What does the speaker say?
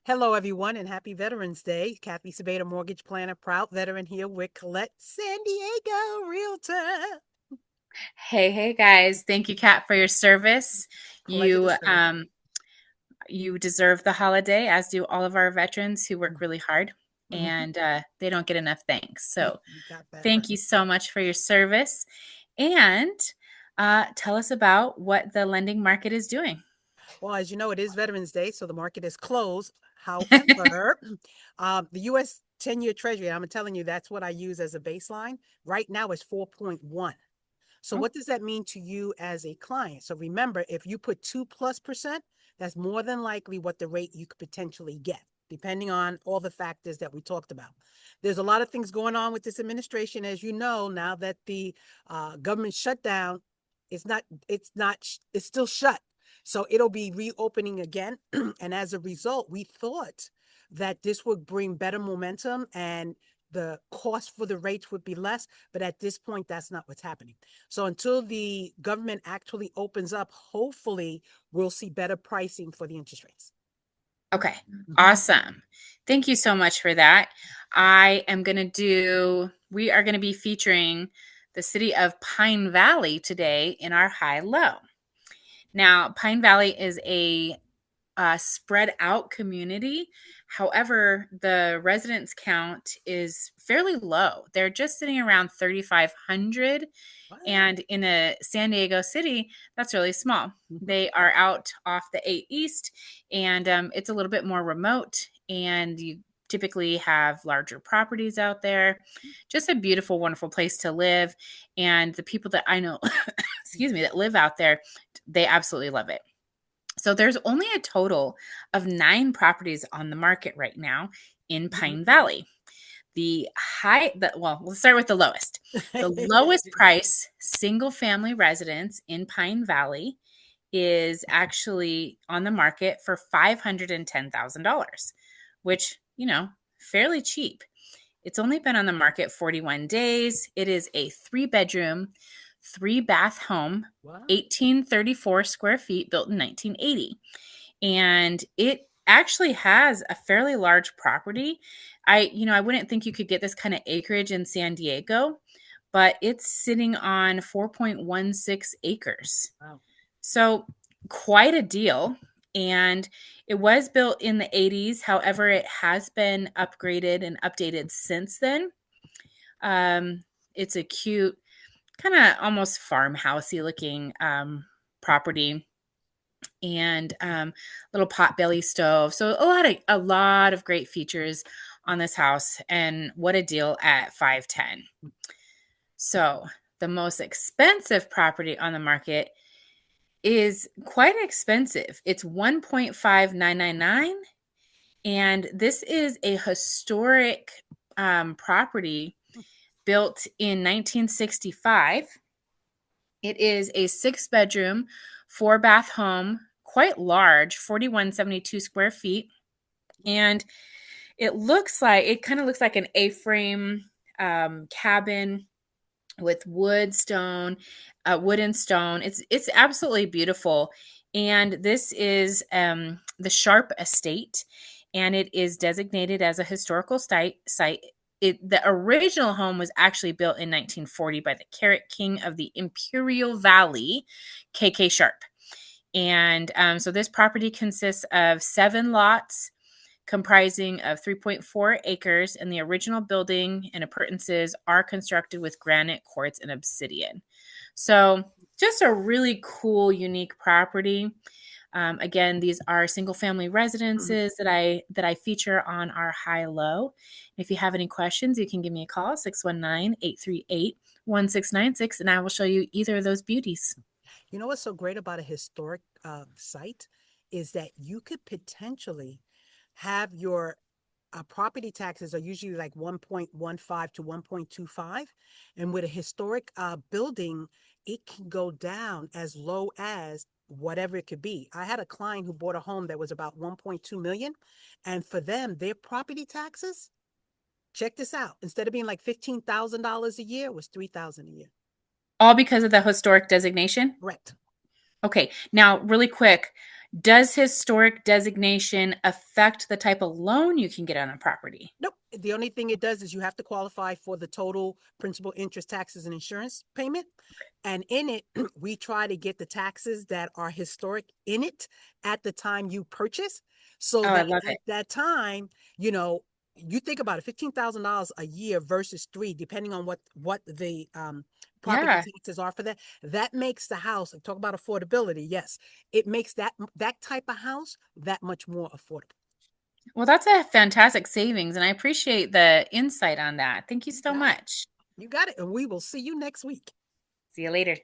Hello, everyone, and happy Veterans Day. Cathy Sabater, mortgage planner, proud veteran here with Collette San Diego, Realtor. Hey guys. Thank you, Kat, for your service. Pleasure to You serve. um you deserve the holiday, as do all of our veterans who work really hard, Mhm. and they don't get enough thanks. So You got that thank right. you so much for your service. And tell us about what the lending market is doing. Well, as you know, it is Veterans Day, so the market is closed. However, the U.S. 10-year Treasury, I'm telling you, that's what I use as a baseline. Right now is 4.1. So Oh, what does that mean to you as a client? So remember, if you put 2+%, that's more than likely what the rate you could potentially get, depending on all the factors that we talked about. There's a lot of things going on with this administration, as you know, now that the government shutdown, it's still shut. So it'll be reopening again. And as a result, we thought that this would bring better momentum and the cost for the rates would be less. But at this point, that's not what's happening. So until the government actually opens up, hopefully we'll see better pricing for the interest rates. okay. Mhm. Awesome. Thank you so much for that. We are going to be featuring the city of Pine Valley today in our high low. Now, Pine Valley is a spread out community. However, the residence count is fairly low. They're just sitting around 3,500. Wow. And in a San Diego city, that's really small. Mhm. They are out off the 8 East, and it's a little bit more remote. And you typically have larger properties out there. Just a beautiful, wonderful place to live. And the people that I know, excuse me, that live out there, they absolutely love it. So there's only a total of 9 properties on the market right now in Mhm. Pine Valley. Let's start with the lowest. The lowest price single family residence in Pine Valley is actually on the market for $510,000, which, fairly cheap. It's only been on the market 41 days. It is a 3 bedroom, 3 bath home, Wow. 1834 square feet, built in 1980. And it actually has a fairly large property. I wouldn't think you could get this kind of acreage in San Diego, but it's sitting on 4.16 acres. Wow. So quite a deal. And it was built in the 80s. However, it has been upgraded and updated since then. Um, it's a cute, kind of almost farmhousey looking property, and little potbelly stove. So a lot of great features on this house, and what a deal at 510. So the most expensive property on the market is quite expensive. It's 1.5999, and this is a historic property built in 1965. It is a 6 bedroom, 4 bath home, quite large, 4172 square feet. And it kind of looks like an A-frame cabin with wood and stone. It's absolutely beautiful. And this is the Sharp Estate, and it is designated as a historical site. The original home was actually built in 1940 by the Carrot King of the Imperial Valley, KK Sharp. And so this property consists of 7 lots comprising of 3.4 acres, and the original building and appurtenances are constructed with granite, quartz, and obsidian. So just a really cool, unique property. Again, these are single family residences that I feature on our high low. If you have any questions, you can give me a call, 619-838-1696, and I will show you either of those beauties. You know what's so great about a historic site is that you could potentially have your property taxes are usually like 1.15 to 1.25. And with a historic building, it can go down as low as whatever it could be. I had a client who bought a home that was about 1.2 million. And for them, their property taxes, check this out, instead of being like $15,000 a year, it was 3,000 a year. All because of the historic designation. Correct. Okay, now really quick, Does historic designation affect the type of loan you can get on a property? Nope. The only thing it does is you have to qualify for the total principal, interest, taxes, and insurance payment. And in it, we try to get the taxes that are historic in it at the time you purchase, so Oh, I that love at it. that time, you think about it, $15,000 a year versus three, depending on what the property Yeah. taxes are for that. That makes the house. Talk about affordability. Yes, it makes that type of house that much more affordable. Well, that's a fantastic savings, and I appreciate the insight on that. Thank you You so got it. much. You got it. And we will see you next week. See you later.